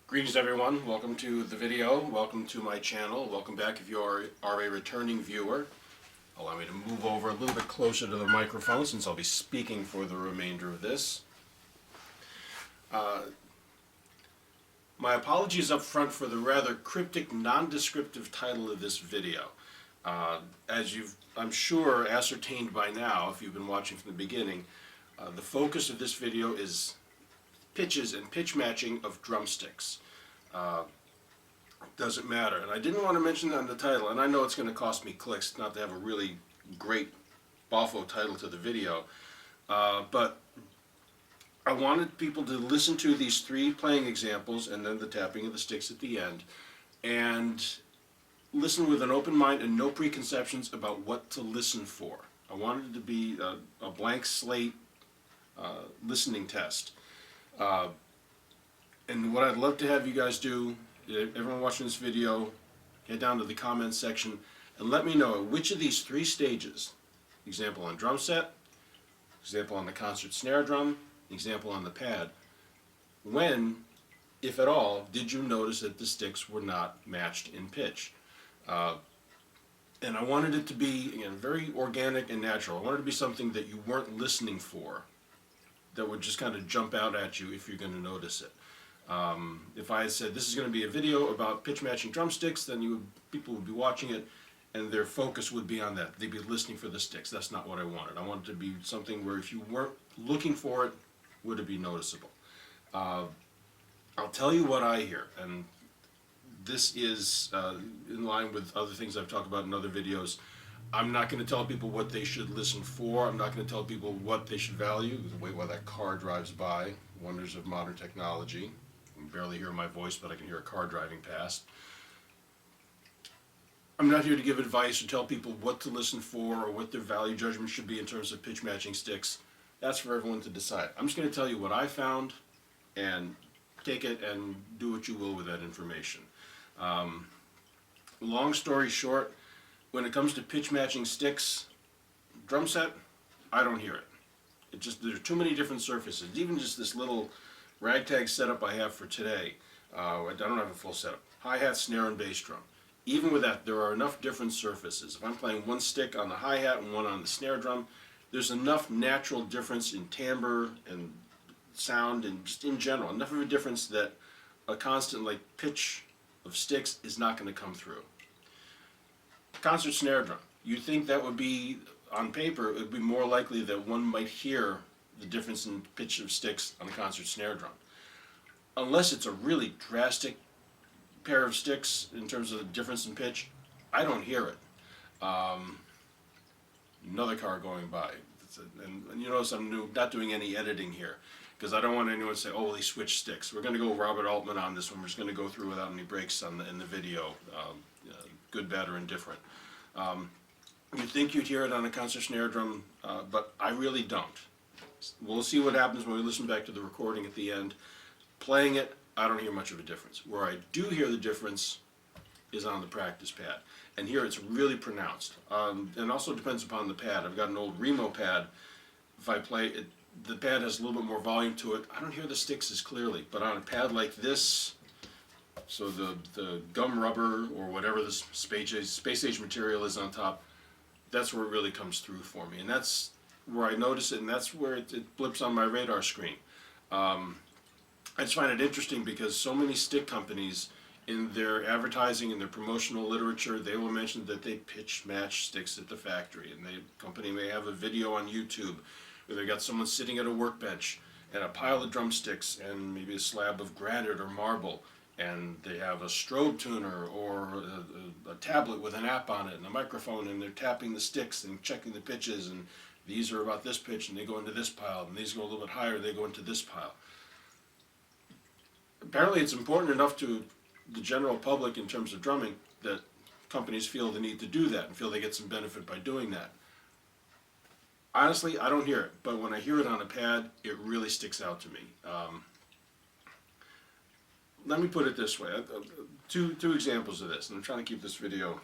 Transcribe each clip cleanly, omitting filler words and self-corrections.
Greetings everyone, welcome to the video, welcome to my channel, welcome back if you are a returning viewer. Allow me to move over a little bit closer to the microphone since I'll be speaking for the remainder of this. My apologies up front for the rather cryptic, non-descriptive title of this video. As you've, I'm sure, ascertained by now, if you've been watching from the beginning, the focus of this video is pitches and pitch matching of drumsticks. Doesn't matter. And I didn't want to mention that in the title, and I know it's going to cost me clicks not to have a really great boffo title to the video, but I wanted people to listen to these three playing examples and then the tapping of the sticks at the end, and listen with an open mind and no preconceptions about what to listen for. I wanted it to be a blank slate listening test. And what I'd love to have you guys do, everyone watching this video, head down to the comments section and let me know which of these three stages, example on drum set, example on the concert snare drum, example on the pad, when, if at all, did you notice that the sticks were not matched in pitch? And I wanted it to be, again, very organic and natural. I wanted it to be something that you weren't listening for, that would just kind of jump out at you if you're going to notice it. If I had said this is going to be a video about pitch matching drumsticks, then people would be watching it and their focus would be on that. They'd be listening for the sticks. That's not what I wanted. I wanted it to be something where if you weren't looking for it, would it be noticeable? I'll tell you what I hear, and this is in line with other things I've talked about in other videos. I'm not going to tell people what they should listen for. I'm not going to tell people what they should value. Wait while that car drives by. Wonders of modern technology. I can barely hear my voice, but I can hear a car driving past. I'm not here to give advice or tell people what to listen for or what their value judgment should be in terms of pitch matching sticks. That's for everyone to decide. I'm just going to tell you what I found and take it and do what you will with that information. Long story short, when it comes to pitch matching sticks, drum set, I don't hear it. There's too many different surfaces. Even just this little ragtag setup I have for today, I don't have a full setup. Hi-hat, snare, and bass drum. Even with that, there are enough different surfaces. If I'm playing one stick on the hi-hat and one on the snare drum, there's enough natural difference in timbre and sound and just in general, enough of a difference that a constant pitch of sticks is not going to come through. Concert snare drum. You'd think that would be, on paper, it would be more likely that one might hear the difference in pitch of sticks on a concert snare drum. Unless it's a really drastic pair of sticks in terms of the difference in pitch, I don't hear it. Another car going by. And you notice I'm not doing any editing here, because I don't want anyone to say, oh, well, he switched sticks. We're going to go Robert Altman on this one. We're just going to go through without any breaks in the video, good, bad, or indifferent. You'd think you'd hear it on a concert snare drum, but I really don't. We'll see what happens when we listen back to the recording at the end. Playing it, I don't hear much of a difference. Where I do hear the difference is on the practice pad. And here it's really pronounced. And also depends upon the pad. I've got an old Remo pad. If I play it, the pad has a little bit more volume to it. I don't hear the sticks as clearly. But on a pad like this, so the gum rubber or whatever this space age material is on top, that's where it really comes through for me. And that's where I notice it, and that's where it blips on my radar screen. I just find it interesting because so many stick companies, in their advertising and their promotional literature, they will mention that they pitch match sticks at the factory. And the company may have a video on YouTube where they've got someone sitting at a workbench and a pile of drumsticks and maybe a slab of granite or marble, and they have a strobe tuner or a tablet with an app on it and a microphone, and they're tapping the sticks and checking the pitches, and these are about this pitch and they go into this pile, and these go a little bit higher, they go into this pile. Apparently it's important enough to the general public in terms of drumming that companies feel the need to do that and feel they get some benefit by doing that. Honestly, I don't hear it, but when I hear it on a pad, it really sticks out to me. Let me put it this way, two examples of this, and I'm trying to keep this video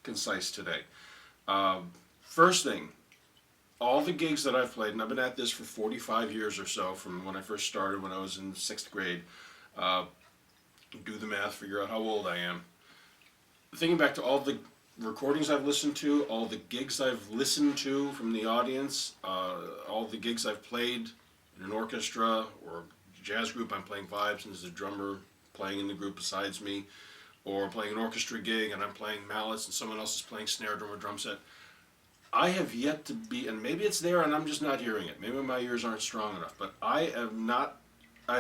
concise today. First thing, all the gigs that I've played, and I've been at this for 45 years or so, from when I first started when I was in 6th grade, do the math, figure out how old I am. Thinking back to all the recordings I've listened to, all the gigs I've listened to from the audience, all the gigs I've played in an orchestra or jazz group, I'm playing vibes and there's a drummer playing in the group besides me, or playing an orchestra gig and I'm playing mallets and someone else is playing snare drum or drum set. I have yet to be, and maybe it's there and I'm just not hearing it. Maybe my ears aren't strong enough, but I've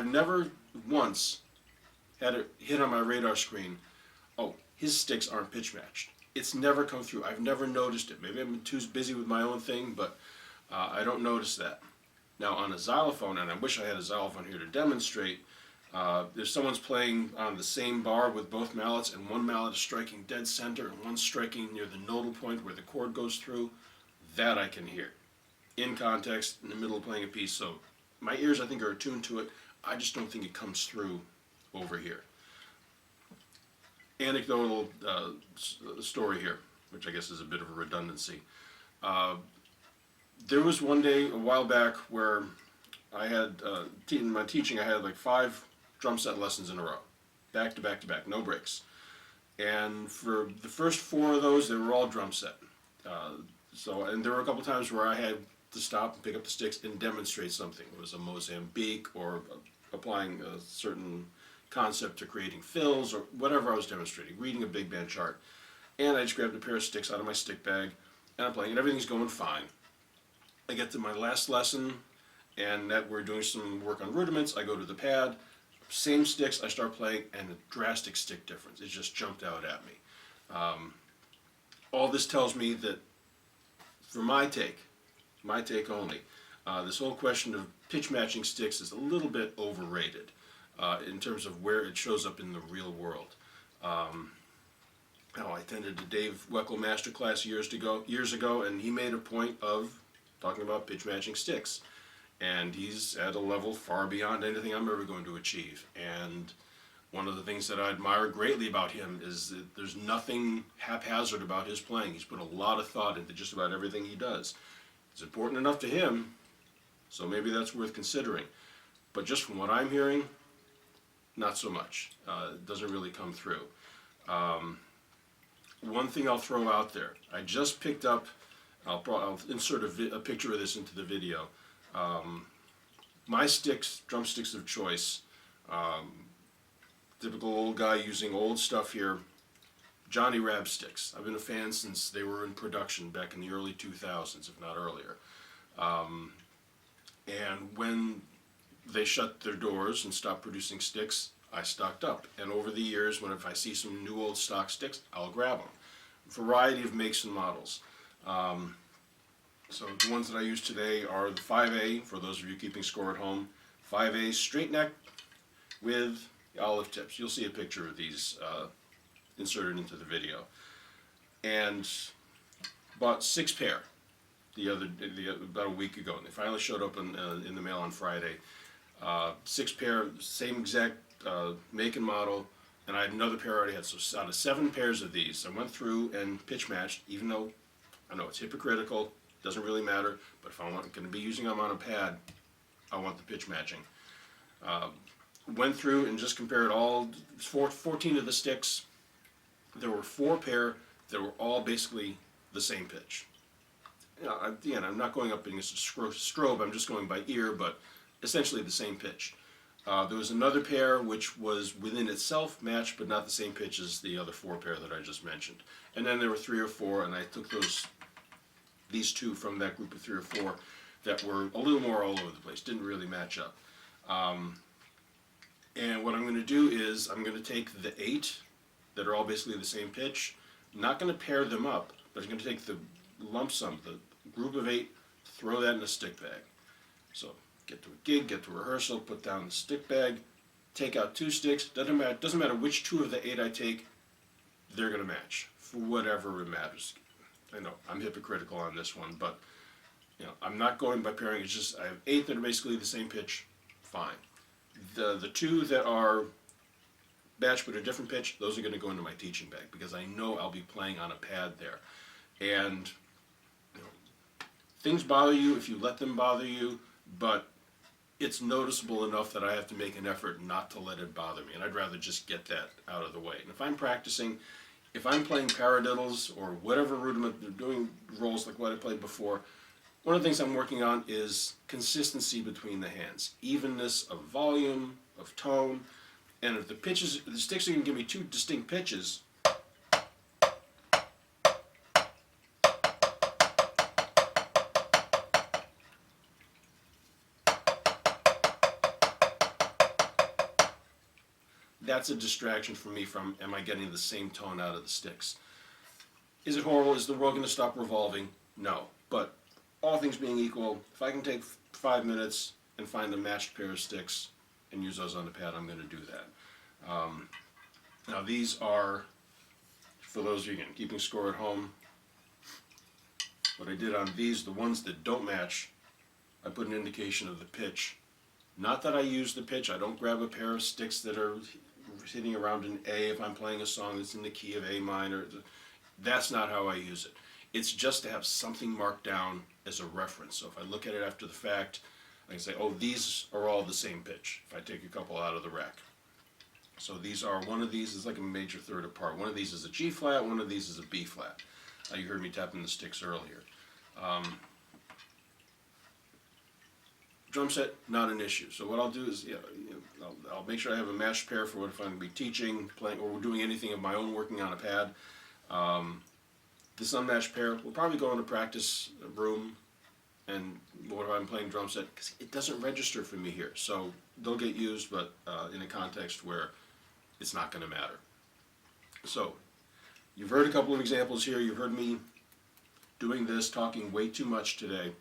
never once had it hit on my radar screen, oh, his sticks aren't pitch matched. It's never come through. I've never noticed it. Maybe I've been too busy with my own thing, but I don't notice that. Now on a xylophone, and I wish I had a xylophone here to demonstrate, if someone's playing on the same bar with both mallets and one mallet is striking dead center and one's striking near the nodal point where the chord goes through, that I can hear. In context, in the middle of playing a piece, so my ears I think are attuned to it. I just don't think it comes through over here. Anecdotal story here, which I guess is a bit of a redundancy. There was one day a while back where I had, in my teaching, I had like 5 drum set lessons in a row, back to back to back, no breaks. And for the first 4 of those, they were all drum set. And there were a couple times where I had to stop and pick up the sticks and demonstrate something. It was a Mozambique or applying a certain concept to creating fills or whatever I was demonstrating, reading a big band chart. And I just grabbed a pair of sticks out of my stick bag and I'm playing and everything's going fine. I get to my last lesson and that we're doing some work on rudiments. I go to the pad, same sticks, I start playing and a drastic stick difference. It just jumped out at me. All this tells me that for my take only, this whole question of pitch matching sticks is a little bit overrated. In terms of where it shows up in the real world. I attended a Dave Weckl masterclass years ago, and he made a point of talking about pitch matching sticks. And he's at a level far beyond anything I'm ever going to achieve. And one of the things that I admire greatly about him is that there's nothing haphazard about his playing. He's put a lot of thought into just about everything he does. It's important enough to him, so maybe that's worth considering. But just from what I'm hearing, not so much. It doesn't really come through. One thing I'll throw out there. I just picked up, I'll insert a picture of this into the video. My sticks, drumsticks of choice, typical old guy using old stuff here, Johnny Rab sticks. I've been a fan since they were in production back in the early 2000s, if not earlier. And when they shut their doors and stopped producing sticks, I stocked up. And over the years, if I see some new old stock sticks, I'll grab them. Variety of makes and models. So the ones that I use today are the 5A, for those of you keeping score at home. 5A straight neck with olive tips. You'll see a picture of these inserted into the video. And bought 6 pair about a week ago, and they finally showed up in the mail on Friday. 6 pair, same exact make and model, and I had another pair I already had. So out of 7 pairs of these, I went through and pitch matched, even though I know it's hypocritical, doesn't really matter, but if I'm going to be using them on a pad, I want the pitch matching. Went through and just compared all 14 of the sticks. There were 4 pair that were all basically the same pitch. Again, I'm not going up against a strobe, I'm just going by ear, but essentially the same pitch. There was another pair which was within itself matched, but not the same pitch as the other 4 pair that I just mentioned. And then there were 3 or 4, and I took these 2 from that group of 3 or 4 that were a little more all over the place, didn't really match up. And what I'm going to do is I'm going to take the 8 that are all basically the same pitch, not going to pair them up, but I'm going to take the lump sum, the group of 8, throw that in a stick bag. So get to a gig, get to a rehearsal, put down the stick bag, take out 2 sticks. Doesn't matter which 2 of the 8 I take, they're going to match for whatever it matters. I know I'm hypocritical on this one, but I'm not going by pairing. It's just I have 8 that are basically the same pitch. Fine. The 2 that are matched but a different pitch, those are going to go into my teaching bag because I know I'll be playing on a pad there. And things bother you if you let them bother you, but it's noticeable enough that I have to make an effort not to let it bother me, and I'd rather just get that out of the way. And if I'm practicing, if I'm playing paradiddles or whatever rudiment, doing rolls like what I played before, one of the things I'm working on is consistency between the hands, evenness of volume, of tone, and if the sticks are going to give me two distinct pitches, that's a distraction for me from, am I getting the same tone out of the sticks? Is it horrible? Is the world going to stop revolving? No. But all things being equal, if I can take 5 minutes and find a matched pair of sticks and use those on the pad, I'm going to do that. Now these are, for those of you, again, keeping score at home, what I did on these, the ones that don't match, I put an indication of the pitch. Not that I use the pitch, I don't grab a pair of sticks that are hitting around an A if I'm playing a song that's in the key of A minor. That's not how I use it. It's just to have something marked down as a reference. So if I look at it after the fact, I can say, oh, these are all the same pitch, if I take a couple out of the rack. So these are, one of these is like a major third apart. One of these is a G flat, one of these is a B flat. You heard me tapping the sticks earlier. Drum set, not an issue. So what I'll do is, I'll make sure I have a matched pair for what if I'm going to be teaching, playing, or doing anything of my own working on a pad. This unmatched pair will probably go in a practice room, and what if I'm playing drum set, because it doesn't register for me here. So they'll get used, but in a context where it's not going to matter. So you've heard a couple of examples here. You've heard me doing this, talking way too much today.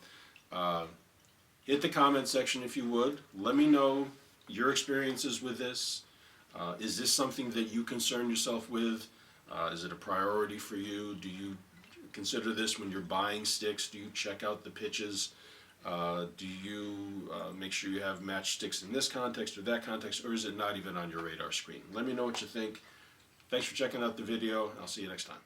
Hit the comment section if you would. Let me know your experiences with this. Is this something that you concern yourself with? Is it a priority for you? Do you consider this when you're buying sticks? Do you check out the pitches? Do you make sure you have matched sticks in this context or that context, or is it not even on your radar screen? Let me know what you think. Thanks for checking out the video. I'll see you next time.